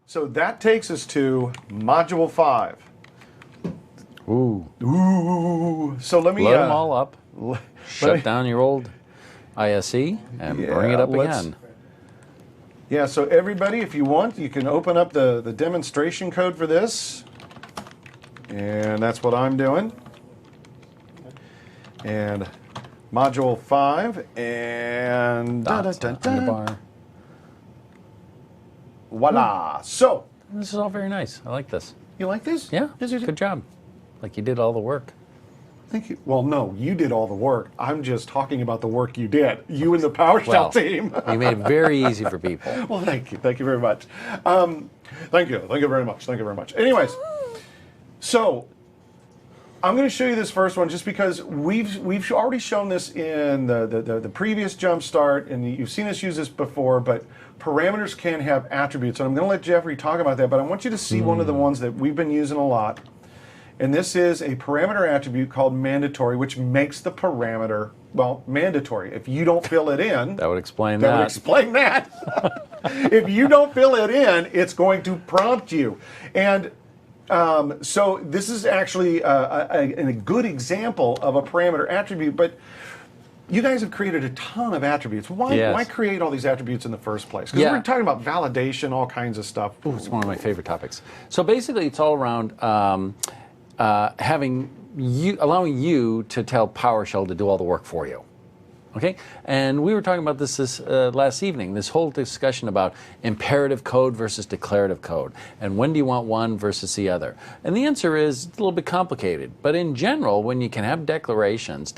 So that takes us to Module 5. Ooh. Ooh. So let me... Load them all up, shut down your old ISE, and bring it up again. Yeah, so everybody, if you want, you can open up the demonstration code for this. And that's what I'm doing. And Module 5, and... Dots on the bar. Voila. So, this is all very nice. I like this. you like this? Yeah, good job. Like you did all the work. Thank you. Well, no, you did all the work. I'm just talking about the work you did. You and the PowerShell team. You made it very easy for people. Well, thank you. Thank you very much. Thank you. Thank you very much. Thank you very much. Anyways, so I'm going to show you this first one just because we've already shown this in the previous Jumpstart, and you've seen us use this before, but parameters can have attributes. And I'm going to let Jeffrey talk about that, but I want you to see one of the ones that we've been using a lot. And this is a parameter attribute called mandatory, which makes the parameter, well, mandatory. If you don't fill it in... That would explain that. That would explain that. If you don't fill it in, it's going to prompt you. And so this is actually a good example of a parameter attribute, but you guys have created a ton of attributes. Why create all these attributes in the first place? Because we're talking about validation, all kinds of stuff. Ooh, it's one of my favorite topics. So basically, it's all around allowing you to tell PowerShell to do all the work for you. Okay, and we were talking about this last evening, this whole discussion about imperative code versus declarative code, and when do you want one versus the other. And the answer is it's a little bit complicated, but in general, when you can have declarations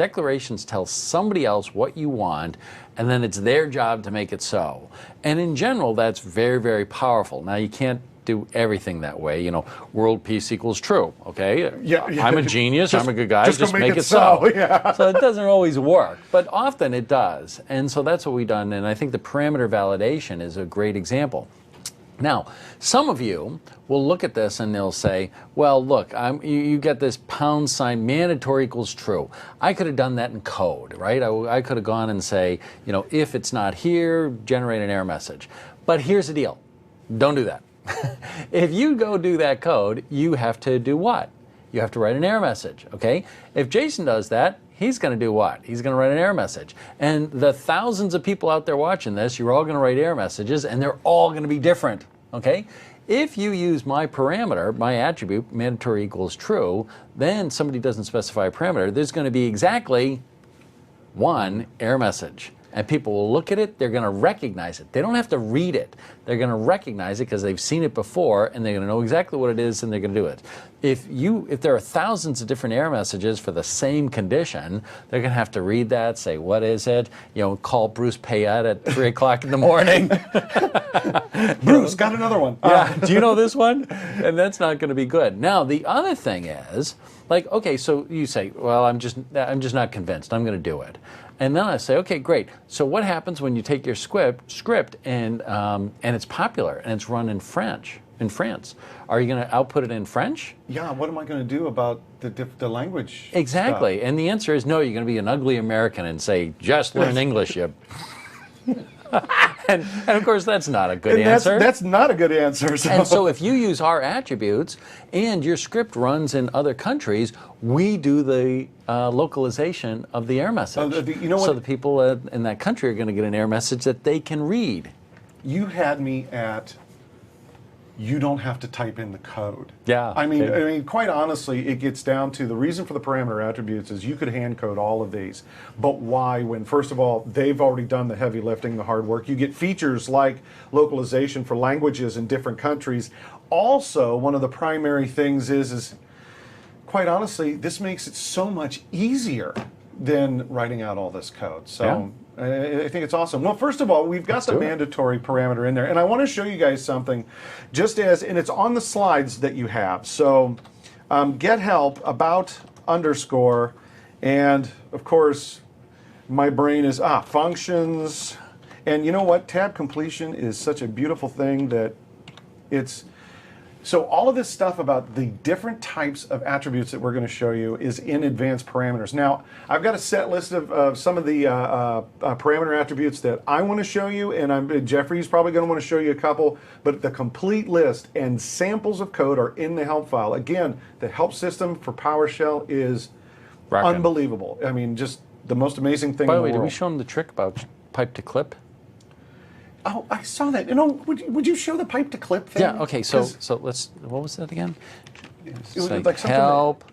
tell somebody else what you want, and then it's their job to make it so. And in general, that's very, very powerful. Now, you can't do everything that way. You know, world peace equals true, okay? Yeah. I'm a genius, I'm a good guy, just make it so. Yeah. So it doesn't always work, but often it does. And so that's what we've done, and I think the parameter validation is a great example. Now, some of you will look at this and they'll say, well, look, you get this # mandatory equals true. I could have done that in code, right? I could have gone and say, you know, if it's not here, generate an error message. But here's the deal. Don't do that. If you go do that code, you have to do what? You have to write an error message, okay? If Jason does that, he's going to do what? He's going to write an error message. And the thousands of people out there watching this, you're all going to write error messages, and they're all going to be different, okay? If you use my parameter, my attribute, mandatory equals true, then somebody doesn't specify a parameter, there's going to be exactly one error message. And people will look at it, they're going to recognize it. They don't have to read it. They're going to recognize it because they've seen it before, and they're going to know exactly what it is, and they're going to do it. If there are thousands of different error messages for the same condition, they're going to have to read that, say, what is it? You know, call Bruce Payette at 3 o'clock in the morning. Bruce, got another one. Yeah, do you know this one? And that's not going to be good. Now, the other thing is, like, okay, so you say, well, I'm just not convinced. I'm going to do it. And then I say, okay, great. So what happens when you take your script and it's popular and it's run in French, in France? Are you going to output it in French? Yeah, what am I going to do about the language Exactly. stuff? And the answer is no, you're going to be an ugly American and say, just learn English, you... and of course, that's not a good answer. That's not a good answer. So. And so if you use our attributes and your script runs in other countries, we do the localization of the error message. You know what? So the people in that country are going to get an error message that they can read. You had me at, you don't have to type in the code. Yeah. I mean, quite honestly, it gets down to the reason for the parameter attributes is you could hand code all of these. But why when, first of all, they've already done the heavy lifting, the hard work. You get features like localization for languages in different countries. Also, one of the primary things is quite honestly, this makes it so much easier than writing out all this code. So. Yeah. I think it's awesome. Well, first of all, we've got the mandatory parameter in there, and I want to show you guys something, and it's on the slides that you have. So, get help about _ and of course, my brain is functions, And you know what? Tab completion is such a beautiful thing that it's... So all of this stuff about the different types of attributes that we're going to show you is in advanced parameters. Now, I've got a set list of some of the parameter attributes that I want to show you, and Jeffrey's probably going to want to show you a couple, but the complete list and samples of code are in the help file. Again, the help system for PowerShell is unbelievable. I mean, just the most amazing thing in the world. By the way, did we show them the trick about pipe to clip? Oh, I saw that. You know, would you show the pipe to clip thing? Yeah. Okay. So let's. What was that again? It was like something help.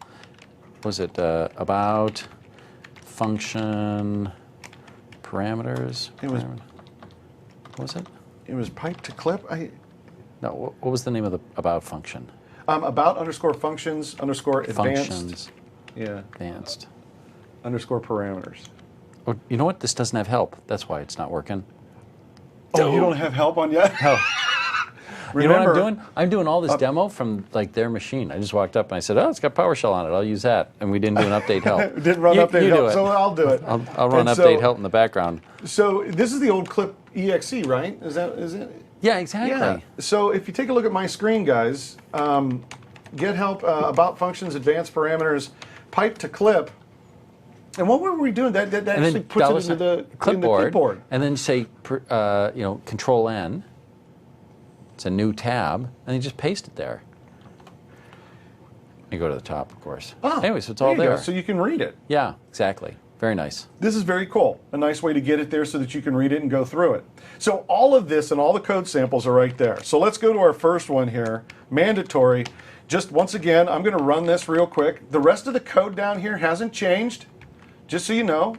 Was it about function parameters? It was. What was it? It was pipe to clip. No. What was the name of the about function? About underscore functions underscore advanced. Functions. Yeah. Advanced. Underscore parameters. Oh, you know what? This doesn't have help. That's why it's not working. Oh, you don't have help on yet? No. Remember, you know what I'm doing? I'm doing all this demo from like their machine. I just walked up and I said, "Oh, it's got PowerShell on it. I'll use that." And we didn't do an update help. Didn't run update help, so I'll do it. I'll run update help in the background. So this is the old clip exe, right? Is it? Yeah, exactly. Yeah. So if you take a look at my screen, guys, get help about functions, advanced parameters, pipe to clip. And what were we doing? That actually puts it into the clipboard. And then say, Control N. It's a new tab, and then you just paste it there. You go to the top, of course. Oh, anyway, so it's all there. there. So you can read it. Yeah, exactly. Very nice. This is very cool. A nice way to get it there so that you can read it and go through it. So all of this and all the code samples are right there. So let's go to our first one here, mandatory. Just once again, I'm going to run this real quick. The rest of the code down here hasn't changed. Just so you know,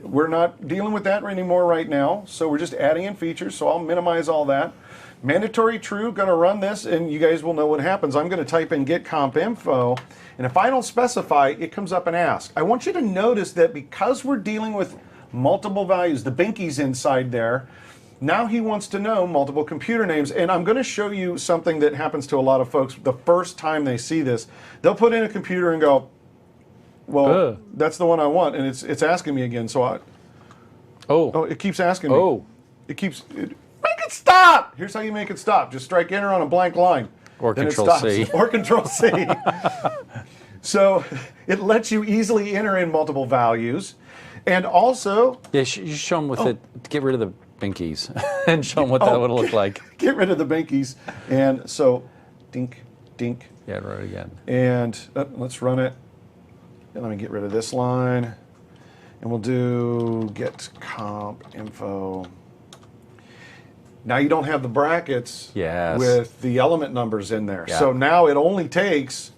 we're not dealing with that anymore right now, so we're just adding in features, so I'll minimize all that. Mandatory true, going to run this, and you guys will know what happens. I'm going to type in get comp info, and if I don't specify, it comes up and asks. I want you to notice that because we're dealing with multiple values, the binky's inside there, now he wants to know multiple computer names, and I'm going to show you something that happens to a lot of folks the first time they see this. They'll put in a computer and go, well, that's the one I want, and it's asking me again. So it keeps asking me. Make it stop. Here's how you make it stop. Just strike enter on a blank line. Or Control C. Or Control C. So it lets you easily enter in multiple values, and also you show them with it. Get rid of the binkies and show them what that would look like. Get rid of the binkies, and so dink, dink. Yeah, run it again. And let's run it. And let me get rid of this line, and we'll do get comp info. Now you don't have the brackets with the element numbers in there. Yeah. So now it only takes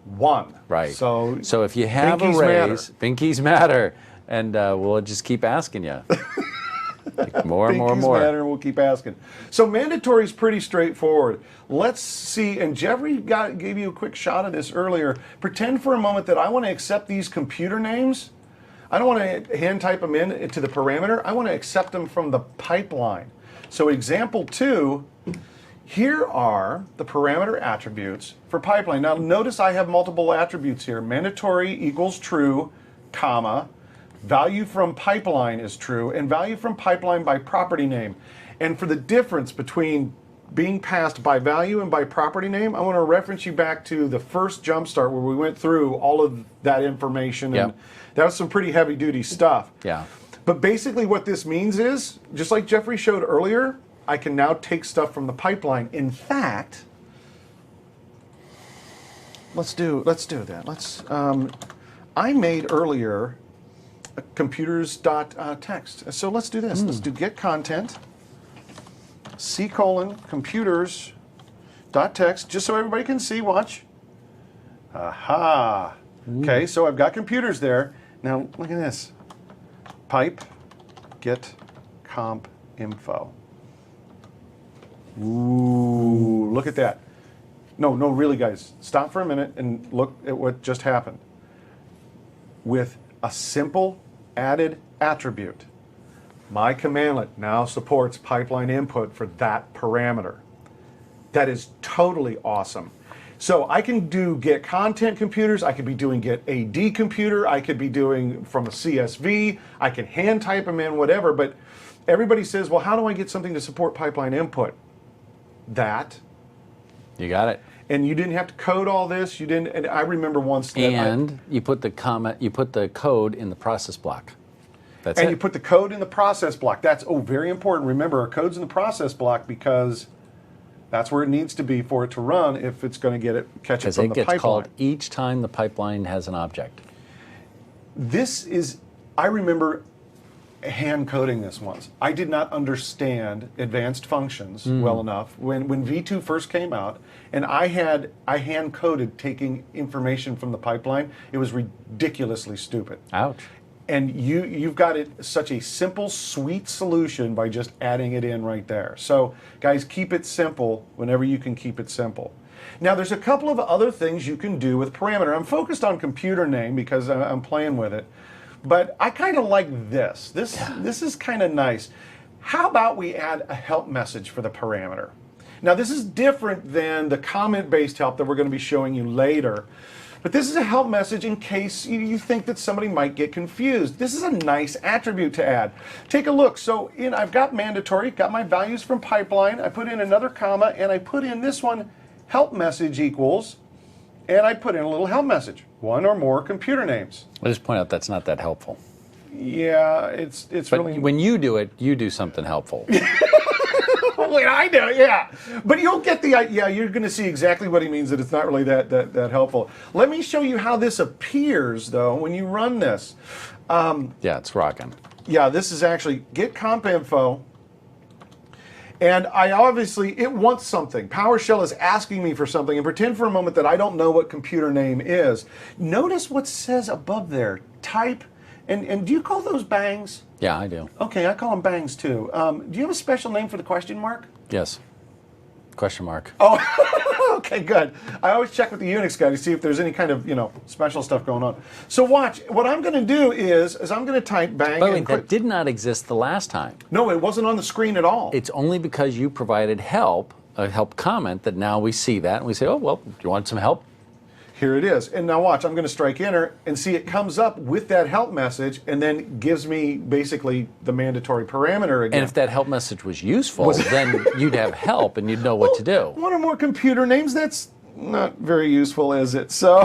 one. Right. So if you have arrays, binkies matter, and we'll just keep asking you. More and more and more. Matter, and we'll keep asking. So mandatory is pretty straightforward. Let's see, and Jeffrey gave you a quick shot of this earlier. Pretend for a moment that I want to accept these computer names. I don't want to hand type them into the parameter. I want to accept them from the pipeline. So example 2, here are the parameter attributes for pipeline. Now notice I have multiple attributes here. Mandatory equals true, comma, value from pipeline is true, and value from pipeline by property name. And for the difference between being passed by value and by property name, I want to reference you back to the first Jumpstart where we went through all of that information. And that was some pretty heavy duty stuff. Yeah. But basically what this means is, just like Jeffrey showed earlier, I can now take stuff from the pipeline. In fact, let's do that. I made earlier computers.txt. So let's do this. Let's do get content, computers.txt, just so everybody can see. Watch. Aha. Okay, so I've got computers there. Now look at this. Pipe get comp info. Ooh, look at that. No, really, guys. Stop for a minute and look at what just happened. With a simple added attribute, my commandlet now supports pipeline input for that parameter. That is totally awesome. So I can do get content computers, I could be doing get AD computer, I could be doing from a CSV, I can hand type them in, whatever, but everybody says, well, how do I get something to support pipeline input? That. You got it. And you didn't have to code all this. You didn't. And I remember once. And you put the code in the process block. That's it. And you put the code in the process block. That's very important. Remember, our code's in the process block because that's where it needs to be for it to run if it's going to catch it from the pipeline. Because it gets called each time the pipeline has an object. I remember hand coding this once. I did not understand advanced functions well enough when V2 first came out, and I hand coded taking information from the pipeline. It was ridiculously stupid. Ouch. And you've got such a simple, sweet solution by just adding it in right there. So guys, keep it simple whenever you can keep it simple. Now there's a couple of other things you can do with parameter. I'm focused on computer name because I'm playing with it. But I kind of like this. This is kind of nice. How about we add a help message for the parameter? Now this is different than the comment-based help that we're going to be showing you later. But this is a help message in case you think that somebody might get confused. This is a nice attribute to add. Take a look. So I've got mandatory, got my values from pipeline. I put in another comma, and I put in this one, help message equals, and I put in a little help message. One or more computer names. I'll just point out that's not that helpful. Yeah, it's But really... when you do it, you do something helpful. Wait, I do, yeah. But you'll get you're going to see exactly what he means, that it's not really that helpful. Let me show you how this appears, though, when you run this. Yeah, it's rocking. Yeah, this is actually get comp info. And it wants something. PowerShell is asking me for something, and pretend for a moment that I don't know what computer name is. Notice what says above there, type, and do you call those bangs? Yeah, I do. Okay, I call them bangs too. Do you have a special name for the question mark? Yes. Question mark. Oh, okay, good. I always check with the Unix guy to see if there's any kind of, special stuff going on. So watch, what I'm going to do is I'm going to type bang. By the way, that did not exist the last time. No, it wasn't on the screen at all. It's only because you provided help, a help comment, that now we see that and we say, oh, well, do you want some help? Here it is. And now watch, I'm going to strike enter and see it comes up with that help message and then gives me basically the mandatory parameter again. And if that help message was useful, then you'd have help and you'd know what to do. One or more computer names, that's not very useful, is it? So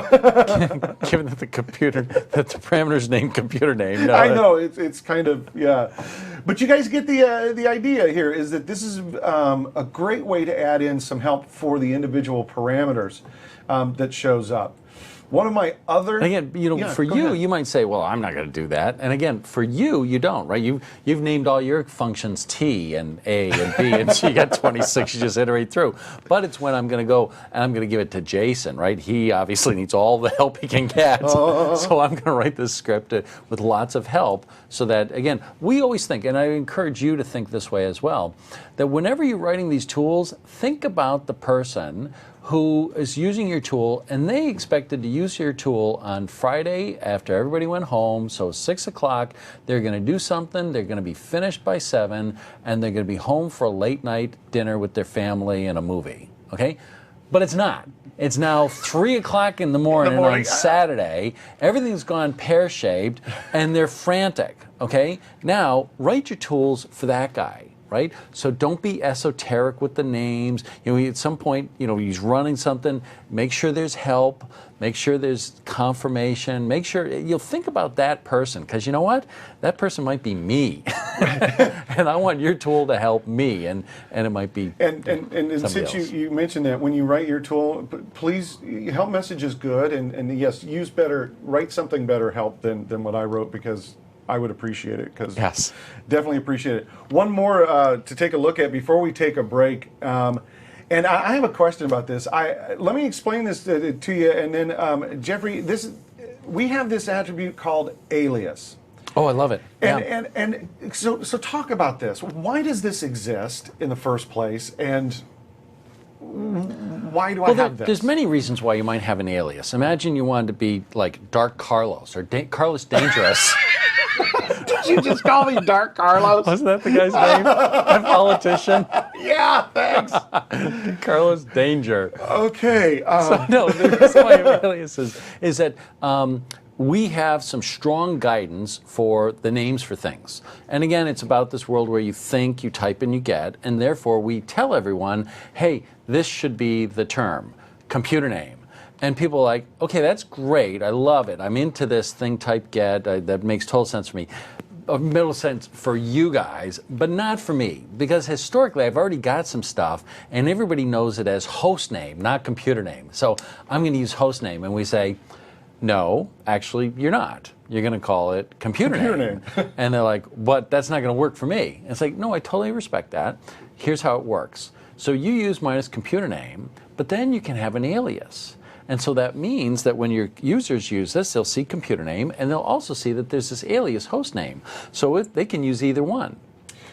given that the parameter's named computer name. No, I know, it's kind of, yeah. But you guys get the idea here is that this is a great way to add in some help for the individual parameters that shows up. One of my other... And again, for you, you might say, well, I'm not going to do that. And again, for you don't, right? You've named all your functions T and A and B, and so you got 26 you just iterate through. But it's when I'm going to go and I'm going to give it to Jason, right? He obviously needs all the help he can get. So I'm going to write this script with lots of help so that, again, we always think, and I encourage you to think this way as well, that whenever you're writing these tools, think about the person who is using your tool, and they expected to use your tool on Friday after everybody went home, so 6 o'clock, they're going to do something, they're going to be finished by 7, and they're going to be home for a late night dinner with their family and a movie, okay? But it's not. It's now 3 o'clock in the morning on Saturday, everything's gone pear-shaped, and they're frantic, okay? Now, write your tools for that guy. Right? So don't be esoteric with the names. At some point, he's running something. Make sure there's help. Make sure there's confirmation. Make sure you'll think about that person, because you know what? That person might be me, and I want your tool to help me, and it might be and since you mentioned that when you write your tool, please, help message is good, and yes, write something better help than what I wrote, because I would appreciate it, because yes, definitely appreciate it. One more to take a look at before we take a break, and I have a question about this. Let me explain this to you, and then Jeffrey, we have this attribute called alias. Oh, I love it. And so talk about this. Why does this exist in the first place, and why do I have this? There's many reasons why you might have an alias. Imagine you wanted to be like Dark Carlos or Carlos Dangerous. you just call me Dark Carlos? Wasn't that the guy's name? That politician? Yeah, thanks. Carlos Danger. Okay. No, the reason why I have aliases is that we have some strong guidance for the names for things. And again, it's about this world where you think, you type, and you get, and therefore we tell everyone, hey, this should be the term, computer name. And people are like, okay, that's great, I love it, I'm into this thing, type, get, that makes total sense for me. A middle sense for you guys, but not for me, because historically I've already got some stuff and everybody knows it as host name, not computer name. So I'm going to use host name, and we say, no, actually you're not. You're going to call it computer name. And they're like, but that's not going to work for me. And it's like, no, I totally respect that. Here's how it works. So you use mine as computer name, but then you can have an alias. And so that means that when your users use this, they'll see computer name, and they'll also see that there's this alias host name. So they can use either one.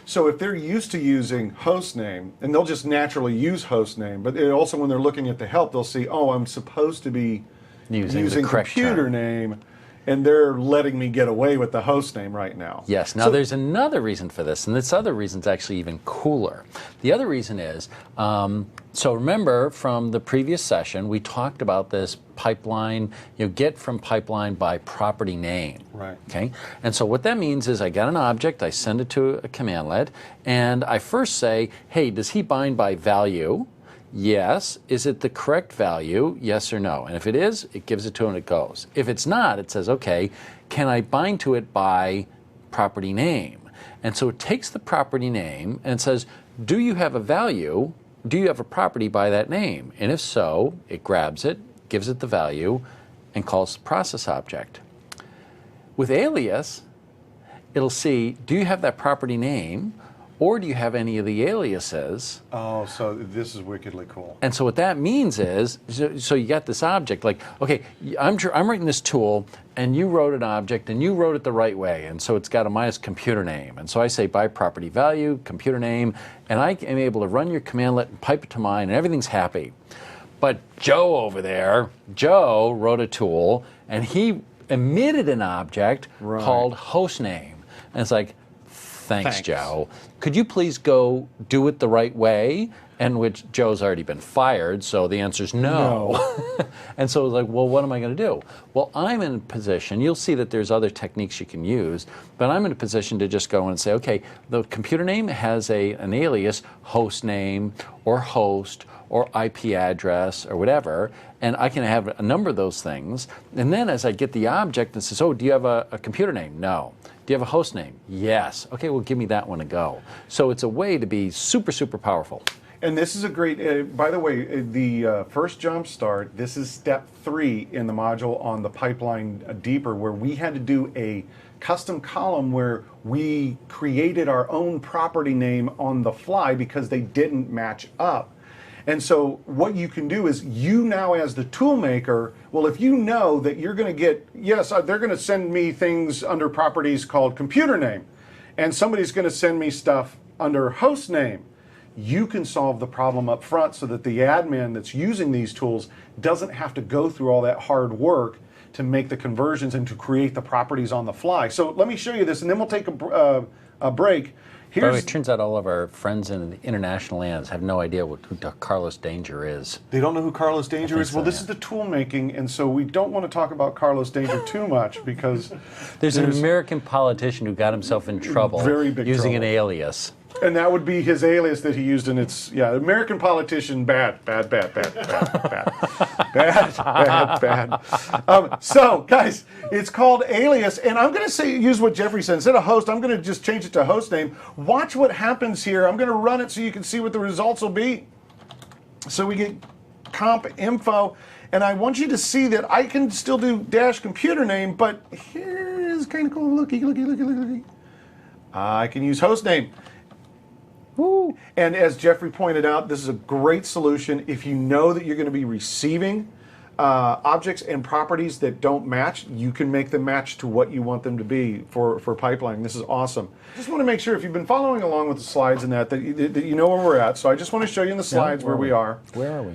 So if they're used to using host name, and they'll just naturally use host name, but also when they're looking at the help, they'll see, oh, I'm supposed to be using the correct computer term. name, and they're letting me get away with the host name right now. Yes. Now, there's another reason for this, and this other reason's actually even cooler. The other reason is, so remember from the previous session, we talked about this pipeline, get from pipeline by property name. Right. Okay. And so what that means is I got an object, I send it to a commandlet, and I first say, hey, does he bind by value? Yes. Is it the correct value? Yes or no? And if it is, it gives it to him and it goes. If it's not, it says, okay, can I bind to it by property name? And so it takes the property name and says, do you have a value? Do you have a property by that name? And if so, it grabs it, gives it the value, and calls the process object. With alias, it'll see, do you have that property name? Or do you have any of the aliases? Oh, so this is wickedly cool. And so what that means is, so you got this object, like, okay, I'm writing this tool, and you wrote an object, and you wrote it the right way, and so it's got a minus computer name. And so I say by property value, computer name, and I am able to run your commandlet and pipe it to mine, and everything's happy. But Joe over there, Joe wrote a tool, and he emitted an object called hostname. And it's like, Thanks, Joe. Could you please go do it the right way? And which Joe's already been fired, so the answer's no. And so it's like, well, what am I going to do? Well, I'm in a position, you'll see that there's other techniques you can use, but I'm in a position to just go and say, okay, the computer name has an alias, host name, or host, or IP address, or whatever, and I can have a number of those things. And then as I get the object that says, oh, do you have a computer name? No. Do you have a host name? Yes. Okay, well, give me that one to go. So it's a way to be super, super powerful. And this is a great, by the way, the first jump start, this is step 3 in the module on the pipeline deeper, where we had to do a custom column where we created our own property name on the fly because they didn't match up. And so what you can do is you now as the tool maker, well, if you know that you're going to get, yes, they're going to send me things under properties called computer name, and somebody's going to send me stuff under host name, you can solve the problem up front so that the admin that's using these tools doesn't have to go through all that hard work to make the conversions and to create the properties on the fly. So let me show you this, and then we'll take a break. By the way, it turns out all of our friends in the international lands have no idea who Carlos Danger is. They don't know who Carlos Danger is? Well, this is the tool making, and so we don't want to talk about Carlos Danger too much because there's an American politician who got himself in trouble using an alias. And that would be his alias that he used in its, American politician, bad. So, guys, it's called alias, and I'm going to use what Jeffrey said. Instead of host, I'm going to just change it to host name. Watch what happens here. I'm going to run it so you can see what the results will be. So we get comp info, and I want you to see that I can still do dash computer name, but here's kind of cool. Looky. I can use host name. Woo. And as Jeffrey pointed out, this is a great solution if you know that you're going to be receiving objects and properties that don't match. You can make them match to what you want them to be for pipelining. This is awesome. Just want to make sure if you've been following along with the slides and that you know where we're at. So I just want to show you in the slides where we are. Where are we?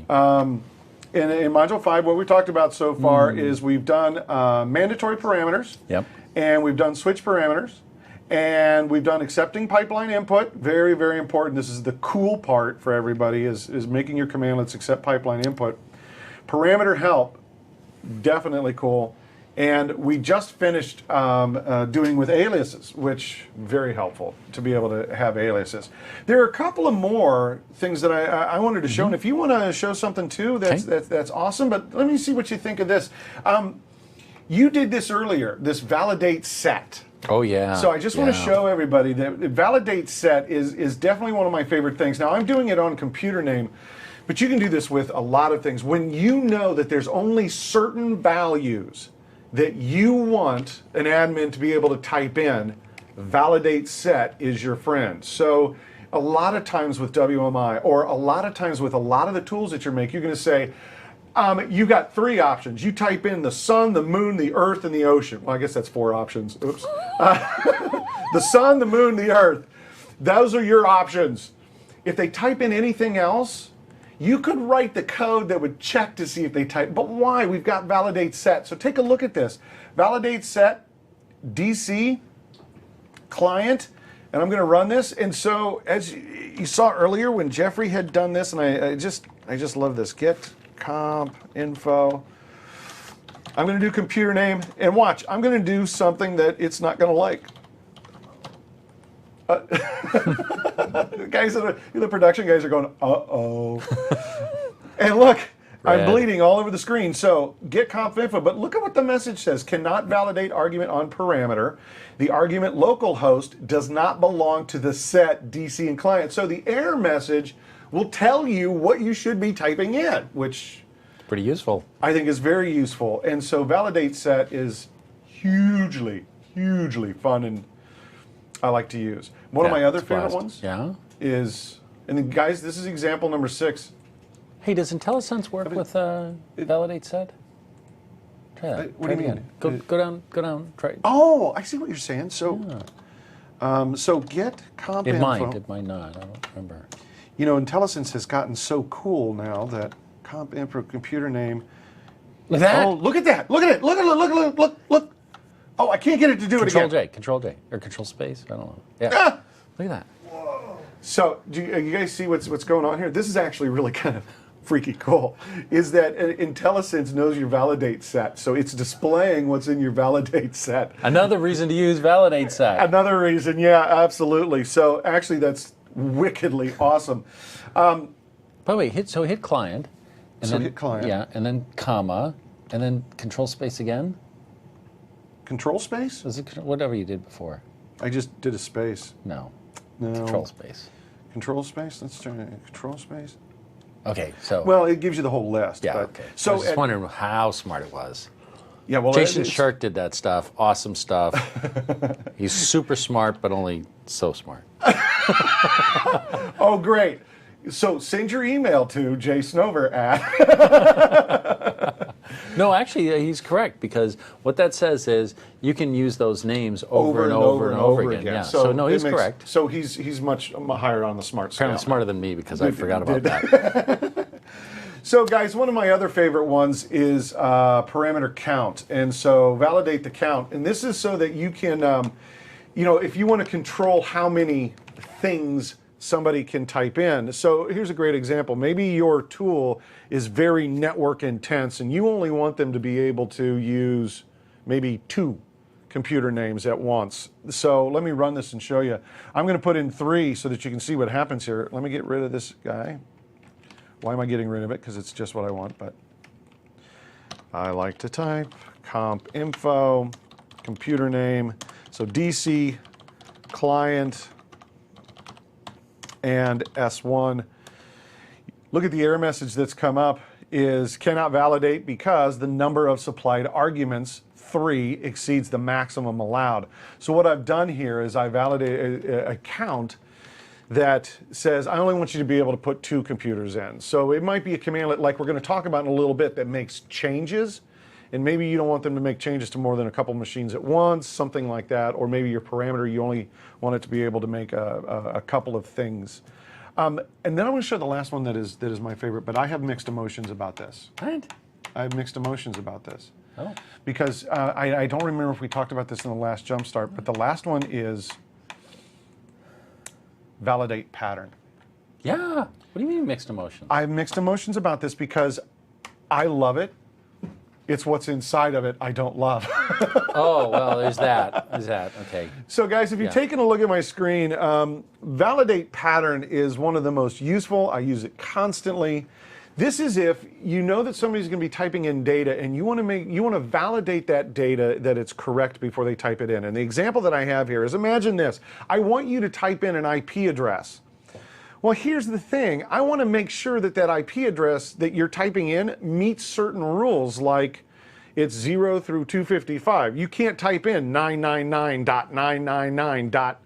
In Module 5, what we talked about so far is we've done mandatory parameters. Yep. And we've done switch parameters. And we've done accepting pipeline input. Very, very important. This is the cool part for everybody is making your commandlets accept pipeline input. Parameter help, definitely cool. And we just finished doing with aliases, which very helpful to be able to have aliases. There are a couple of more things that I wanted to show, and if you want to show something too, that's awesome. But let me see what you think of this. You did this earlier, this validate set. Oh yeah. So I just want to show everybody that validate set is definitely one of my favorite things. Now I'm doing it on computer name, but you can do this with a lot of things. When you know that there's only certain values that you want an admin to be able to type in, validate set is your friend. So a lot of times with WMI, or a lot of times with a lot of the tools that you're making, you're going to say, you got 3 options. You type in the sun, the moon, the earth, and the ocean. Well, I guess that's 4 options. Oops. The sun, the moon, the earth. Those are your options. If they type in anything else, you could write the code that would check to see if they type. But why? We've got validate set. So take a look at this. Validate set, DC, client, and I'm going to run this. And so as you saw earlier when Jeffrey had done this, and I just love this. Get comp info. I'm going to do computer name, and watch, I'm going to do something that it's not going to like. Guys, the production guys are going, uh-oh. And look, I'm bleeding all over the screen. So get comp info, but look at what the message says. Cannot validate argument on parameter. The argument localhost does not belong to the set DC and client. So the error message will tell you what you should be typing in, which pretty useful. I think is very useful. And so validate set is hugely, hugely fun and I like to use. One of my other favorite ones is, and then guys, this is example number 6. Hey, does IntelliSense work with validate set? Try that. What do you mean? Go down, try it. Oh, I see what you're saying. So, so get comp info. It might not, I don't remember. You know, IntelliSense has gotten so cool now that comp info computer name. Look at that. Oh, look at that. Look at it. Look. Oh, I can't get it to do it again. Control J, or Control Space, I don't know. Yeah, look at that. Whoa. So, do you guys see what's going on here? This is actually really kind of freaky cool. Is that IntelliSense knows your validate set, so it's displaying what's in your validate set. Another reason to use validate set. Another reason, yeah, absolutely. So, actually, that's wickedly awesome. By the way, hit client. And then, hit client. Yeah, and then comma, and then Control Space again. Control space? Was it whatever you did before? I just did a space. No. No. Control Space. Control space? Let's try Control space. Okay, so. Well, it gives you the whole list. Yeah, but, okay. So I was just wondering how smart it was. Yeah, well, Jason Shirk did that stuff. Awesome stuff. He's super smart, but only so smart. Oh, great. So send your email to jsnover at. No, actually, he's correct, because what that says is you can use those names over and over again. Yeah. So no, he's correct. So he's much higher on the smart scale. Apparently smarter than me, because I forgot about that. So guys, one of my other favorite ones is parameter count. And so validate the count. And this is so that you can, you know, if you want to control how many things somebody can type in. So here's a great example. Maybe your tool is very network intense and you only want them to be able to use maybe 2 computer names at once. So let me run this and show you. I'm going to put in 3 so that you can see what happens here. Let me get rid of this guy. Why am I getting rid of it? Because it's just what I want, but I like to type comp info, computer name. So DC, client, and S1. Look at the error message that's come up is cannot validate because the number of supplied arguments 3 exceeds the maximum allowed. So what I've done here is I validate a count that says I only want you to be able to put 2 computers in. So it might be a commandlet like we're going to talk about in a little bit that makes changes, and maybe you don't want them to make changes to more than a couple machines at once, something like that, or maybe your parameter, you only want it to be able to make a couple of things. And then I'm going to show the last one that is my favorite, but I have mixed emotions about this. What? I have mixed emotions about this. Oh. Because I don't remember if we talked about this in the last Jumpstart, but the last one is validate pattern. Yeah. What do you mean mixed emotions? I have mixed emotions about this because I love it. It's what's inside of it I don't love. Oh, well, there's that. There's that. Okay. So guys, if you're taking a look at my screen, validate pattern is one of the most useful. I use it constantly. This is if you know that somebody's going to be typing in data and you want to validate that data that it's correct before they type it in. And the example that I have here is, imagine this. I want you to type in an IP address. Well, here's the thing. I want to make sure that that IP address that you're typing in meets certain rules, like it's 0 through 255. You can't type in 999.999.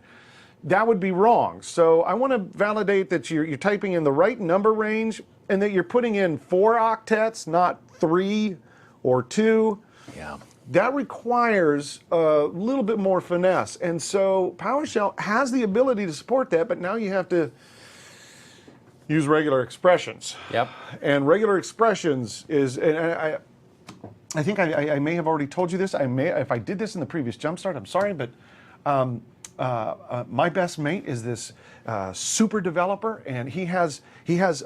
That would be wrong. So I want to validate that you're typing in the right number range and that you're putting in 4 octets, not 3 or 2. Yeah. That requires a little bit more finesse. And so PowerShell has the ability to support that, but now you have to use regular expressions. Yep. And regular expressions is, and I think I may have already told you this. If I did this in the previous Jumpstart, I'm sorry, but my best mate is this super developer, and he has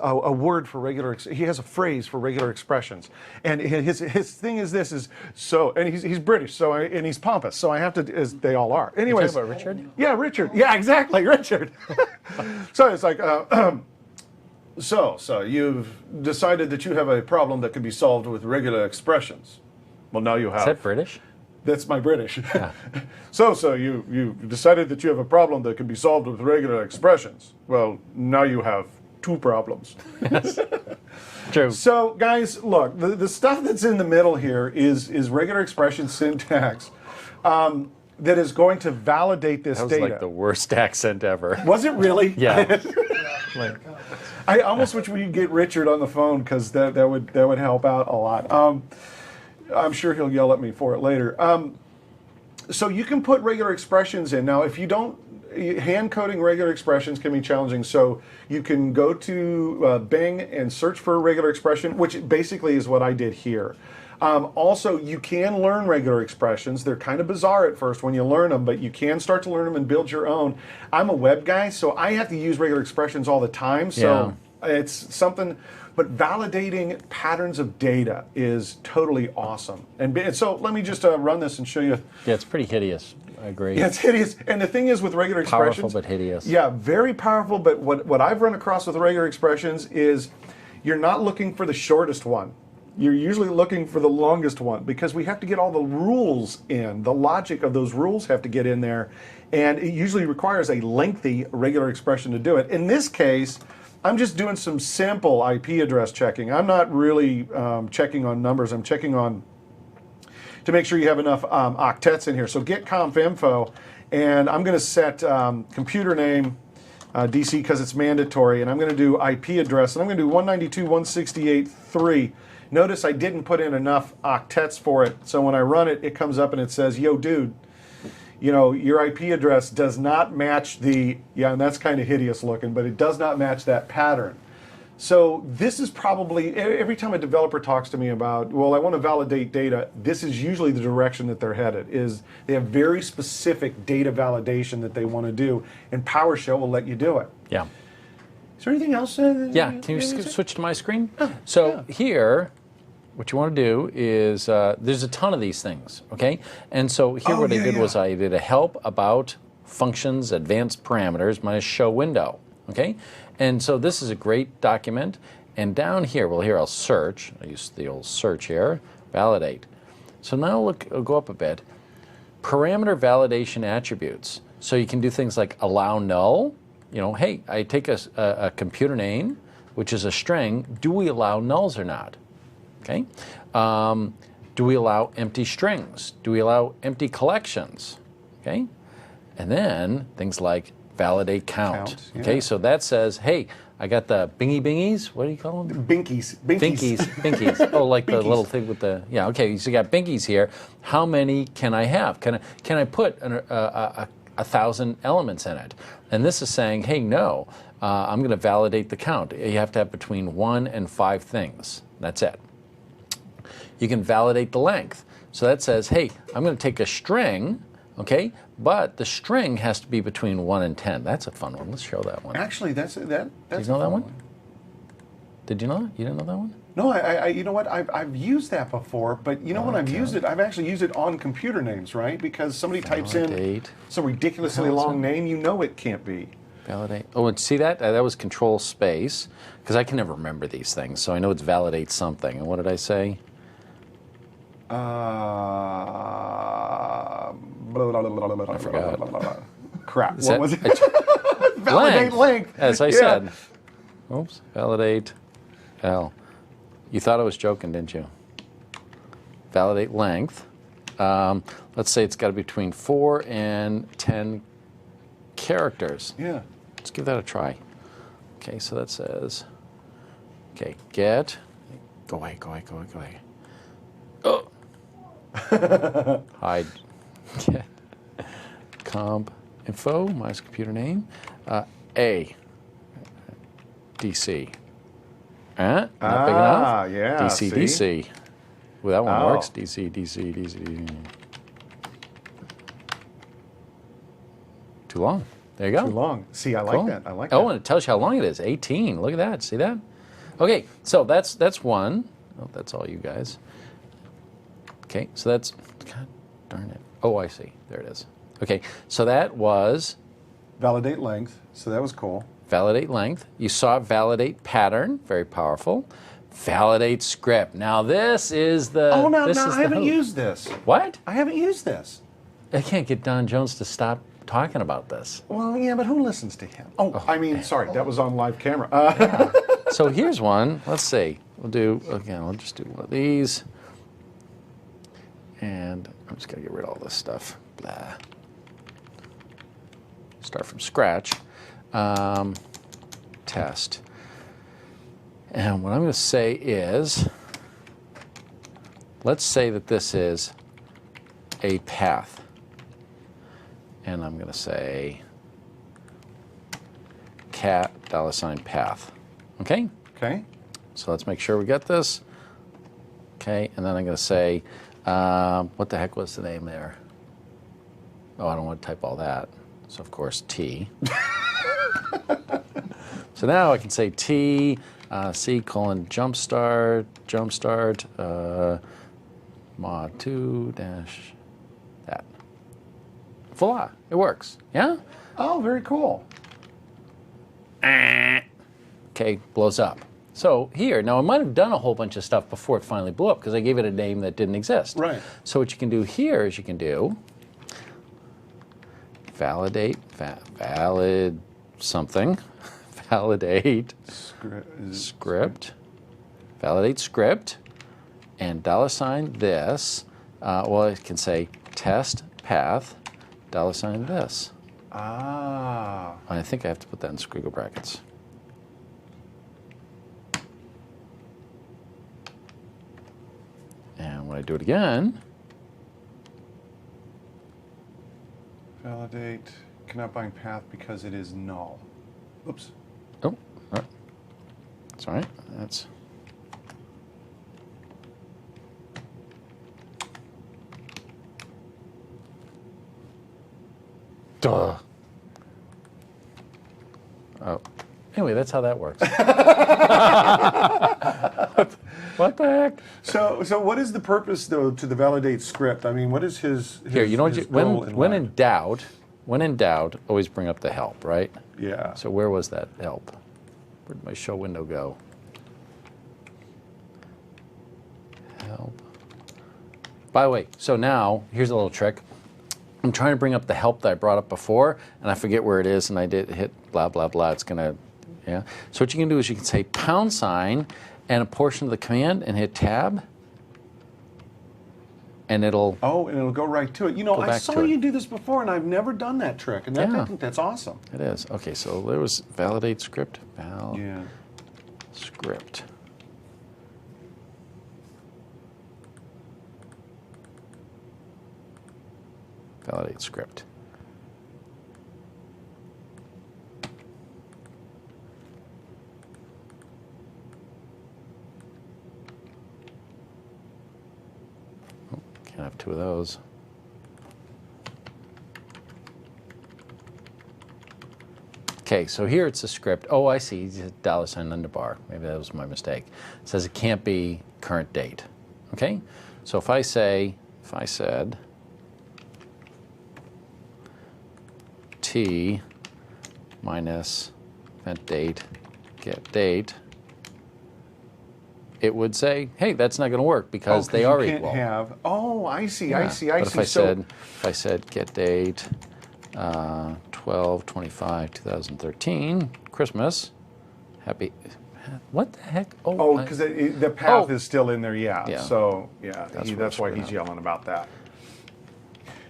a word for he has a phrase for regular expressions, and his thing is this is so, and he's British, so and he's pompous, so I have to, as they all are. Anyways, you talking about Richard? Yeah, Richard. Yeah, exactly, Richard. So it's like. So you've decided that you have a problem that can be solved with regular expressions. Well, now you have. Is that British? That's my British. Yeah. So you decided that you have a problem that can be solved with regular expressions. Well, now you have 2 problems. Yes. True. So guys, look, the stuff that's in the middle here is regular expression syntax that is going to validate this That was data. like the worst accent ever. Was it really? Yeah. I almost wish we could get Richard on the phone because that would help out a lot. I'm sure he'll yell at me for it later. So you can put regular expressions in. Now, if you don't, hand coding regular expressions can be challenging. So you can go to Bing and search for a regular expression, which basically is what I did here. Also, you can learn regular expressions. They're kind of bizarre at first when you learn them, but you can start to learn them and build your own. I'm a web guy, so I have to use regular expressions all the time. So it's something, but validating patterns of data is totally awesome. And so let me just run this and show you. Yeah, it's pretty hideous. I agree. Yeah, it's hideous. And the thing is with regular expressions. Powerful but hideous. Yeah, very powerful, but what I've run across with regular expressions is you're not looking for the shortest one. You're usually looking for the longest one because we have to get all the rules in. The logic of those rules have to get in there, and it usually requires a lengthy regular expression to do it. In this case, I'm just doing some simple IP address checking. I'm not really checking on numbers. I'm checking on to make sure you have enough octets in here. So get conf info, and I'm going to set computer name DC because it's mandatory, and I'm going to do IP address, and I'm going to do 192.168.3. Notice I didn't put in enough octets for it, so when I run it, it comes up and it says, yo, dude, you know, your IP address does not match the, yeah, and that's kind of hideous looking, but it does not match that pattern. So this is probably, every time a developer talks to me about, well, I want to validate data, this is usually the direction that they're headed, is they have very specific data validation that they want to do, and PowerShell will let you do it. Yeah. Is there anything else? Yeah, can you switch to my screen? So here, what you want to do is, there's a ton of these things, okay? And so here what I did was I did a help about functions, advanced parameters, my show window, okay? And so this is a great document. And down here, well, here I'll search. I use the old search here, validate. So now look, I'll go up a bit. Parameter validation attributes. So you can do things like allow null. You know, hey, I take a computer name, which is a string. Do we allow nulls or not? Okay. Do we allow empty strings? Do we allow empty collections? Okay. And then things like validate count. Yeah. Okay, so that says, hey, I got the bingies. What do you call them? Binkies. Binkies. Oh, like the little thing with the, yeah, okay, so you got binkies here. How many can I have? Can I put 1,000 elements in it? And this is saying, hey, no, I'm going to validate the count. You have to have between 1 and 5 things. That's it. You can validate the length. So that says, hey, I'm going to take a string, okay, but the string has to be between 1 and 10. That's a fun one. Let's show that one. Actually, that's Did you know that one? Did you know that? You didn't know that one? No, you know what? I've used that before, but you know when I've used it, I've actually used it on computer names, right? Because somebody types in some ridiculously long name, you know it can't be. Validate. Oh, and see that? That was control space, because I can never remember these things, so I know it's validate something. And what did I say? I forgot. Crap. What was it? Validate length. As I said. Oops. Validate L. You thought I was joking, didn't you? Validate length. Let's say it's got to be between 4 and 10 characters. Yeah. Let's give that a try. Okay, so that says, okay, get, go away. Oh. Hide. Get comp info, minus computer name, A, DC. Not big enough? Yeah. DC, see? DC. Well, that one Oh. works. DC. Too long. There you go. Too long. See, I like that. I like that. Oh, and it tells you how long it is. 18. Look at that. See that? Okay, so that's one. Oh, that's all you guys. Okay, so that's, God darn it. Oh, I see. There it is. Okay, so that was Validate length. So that was cool. validate length. You saw validate pattern, very powerful. Validate script. Now this is the. Oh, no, this no, is I the haven't hook. used this. What? I haven't used this. I can't get Don Jones to stop talking about this. Well, yeah, but who listens to him? Oh, I mean, sorry, that was on live camera. So here's one. Let's see. We'll do, again, we'll just do one of these. And I'm just going to get rid of all this stuff. Blah. Start from scratch. Test. And what I'm going to say is, let's say that this is a path. And I'm going to say cat $path. Okay? Okay. So let's make sure we get this. Okay, and then I'm going to say, what the heck was the name there? Oh, I don't want to type all that. So, of course, T. So now I can say T, C colon jumpstart, mod 2 dash that. Voila, it works. Yeah? Oh, very cool. Okay, blows up. So here, now I might have done a whole bunch of stuff before it finally blew up because I gave it a name that didn't exist. Right. So what you can do here is you can do validate, valid something, validate script, validate script, and $this. Well, it can say test path, $this. Ah. I think I have to put that in squiggle brackets. And when I do it again, Validate cannot bind path because it is null. Oops. oh, all right. That's all right. That's duh. Oh, anyway, that's how that works. What the heck? So what is the purpose though to the validate script? I mean, what is his Here, you know what? his You, goal when life? in doubt, always bring up the help, right? Yeah. So where was that help? Where'd my show window go? Help. By the way, so now here's a little trick. I'm trying to bring up the help that I brought up before, and I forget where it is, and I did hit blah blah blah. It's gonna, yeah. So what you can do is you can say # and a portion of the command and hit tab, and it'll. Oh, and it'll go right to it. You know, Go I back saw to it. you do this before, and I've never done that trick, and that, Yeah. I think that's awesome. It is. Okay, so there was validate script. Yeah. Script. Validate script. Can't have two of those. Okay, so here it's a script. Oh, I see. $sign underbar. Maybe that was my mistake. It says it can't be current date. Okay, so if I said T minus event date get date, it would say, hey, that's not going to work because they are equal. Oh, I see, Yeah. I see, I but see. If I said get date 12/25/2013, Christmas, happy. What the heck? Oh, because the path is still in there, Yeah. So, that's why he's yelling about that.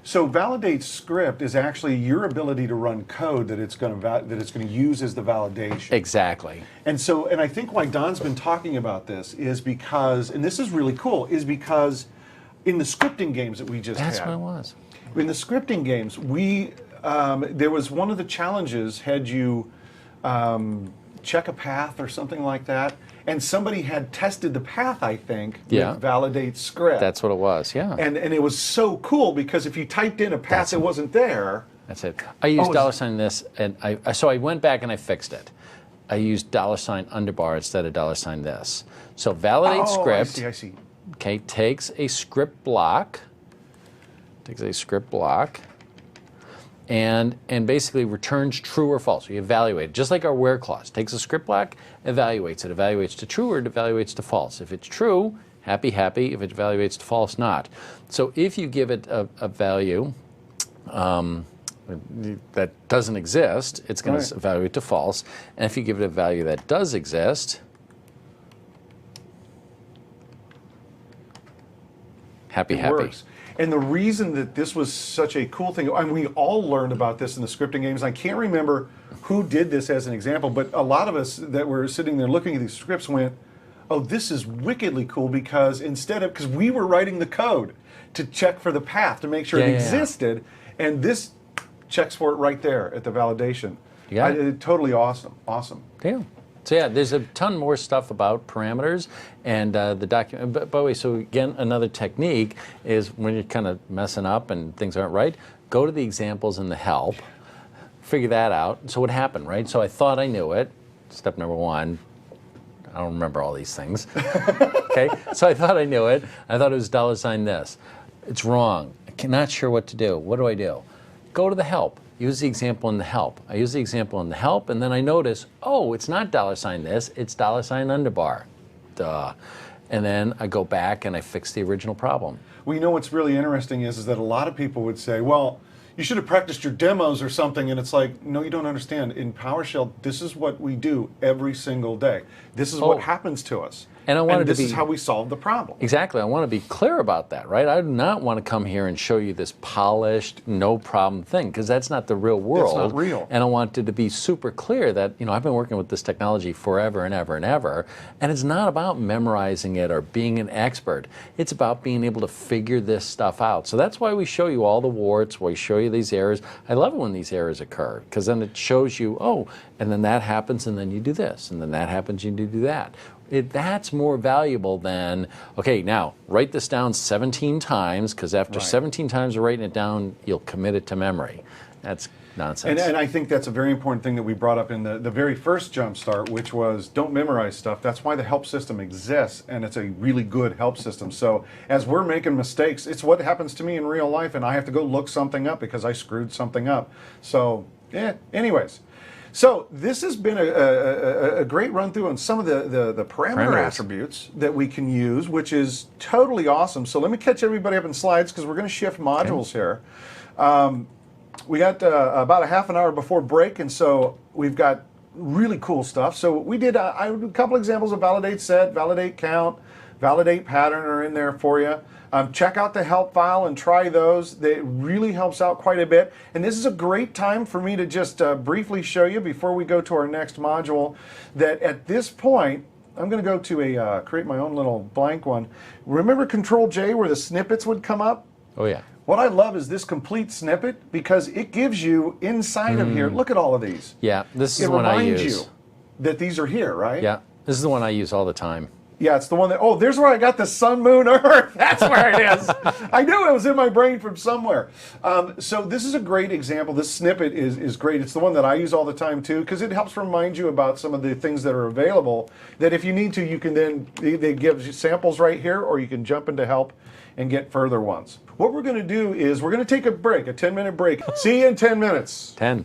So validate script is actually your ability to run code that it's going to use as the validation. Exactly. And so, and I think why Don's been talking about this is because, and this is really cool, is because in the scripting games that we just That's had. what it was. In the scripting games, there was one of the challenges had you check a path or something like that, and somebody had tested the path, I think, with validate script. That's what it was, yeah. And it was so cool because if you typed in a path that wasn't there. That's it. I used $sign this, and so I went back and I fixed it. I used $sign underbar instead of $sign this. So validate script. I see. Okay, takes a script block. And basically returns true or false. You evaluate it, just like our where clause. Takes a script block, evaluates it. Evaluates to true or it evaluates to false. If it's true, happy, happy. If it evaluates to false, not. So if you give it a value that doesn't exist, it's going to evaluate to false. And if you give it a value that does exist, happy, happy. Works. And the reason that this was such a cool thing, and we all learned about this in the scripting games. I can't remember who did this as an example, but a lot of us that were sitting there looking at these scripts went, oh, this is wickedly cool because because we were writing the code to check for the path to make sure it existed, and this checks for it right there at the validation. Yeah. Totally awesome. Yeah. So yeah, there's a ton more stuff about parameters and the document. By the way, so again, another technique is when you're kind of messing up and things aren't right, go to the examples in the help, figure that out. So what happened, right? So I thought I knew it. Step number one. I don't remember all these things. Okay, so I thought I knew it. I thought it was $sign this. It's wrong. I'm not sure what to do. What do I do? Go to the help. Use the example in the help. I use the example in the help, and then I notice, oh, it's not $sign this, it's $sign underbar. Duh. And then I go back and I fix the original problem. Well, you know what's really interesting is that a lot of people would say, well, you should have practiced your demos or something, and it's like, no, you don't understand. In PowerShell, this is what we do every single day. This is what happens to us. And this is how we solve the problem. Exactly. I want to be clear about that, right? I do not want to come here and show you this polished, no problem thing, because that's not the real world. It's not real. And I wanted to be super clear that, I've been working with this technology forever and ever and ever, and it's not about memorizing it or being an expert. It's about being able to figure this stuff out. So that's why we show you all the warts, why we show you these errors. I love it when these errors occur, because then it shows you, oh, and then that happens, and then you do this, and then that happens, you do that. That's more valuable than, okay, now write this down 17 times, because after 17 times of writing it down, you'll commit it to memory. That's nonsense. And I think that's a very important thing that we brought up in the very first Jumpstart, which was don't memorize stuff. That's why the help system exists, and it's a really good help system. So as we're making mistakes, it's what happens to me in real life, and I have to go look something up because I screwed something up. So, anyways. So this has been a great run through on some of the parameter attributes that we can use, which is totally awesome. So let me catch everybody up in slides because we're going to shift modules here. We got about a half an hour before break, and so we've got really cool stuff. So we did a couple examples of validate set, validate count, validate pattern are in there for you. Check out the help file and try those. It really helps out quite a bit. And this is a great time for me to just briefly show you before we go to our next module that at this point, I'm going to go to create my own little blank one. Remember Control J where the snippets would come up? Oh, yeah. What I love is this complete snippet because it gives you inside of here, look at all of these. Yeah, this is the one I use. It reminds you that these are here, right? Yeah, this is the one I use all the time. Yeah, it's the one that, oh, there's where I got the sun, moon, earth. That's where it is. I knew it was in my brain from somewhere. So this is a great example. This snippet is great. It's the one that I use all the time too, because it helps remind you about some of the things that are available that if you need to, you can then, they give you samples right here, or you can jump into help and get further ones. What we're going to do is we're going to take a break, a 10-minute break. See you in 10 minutes. 10.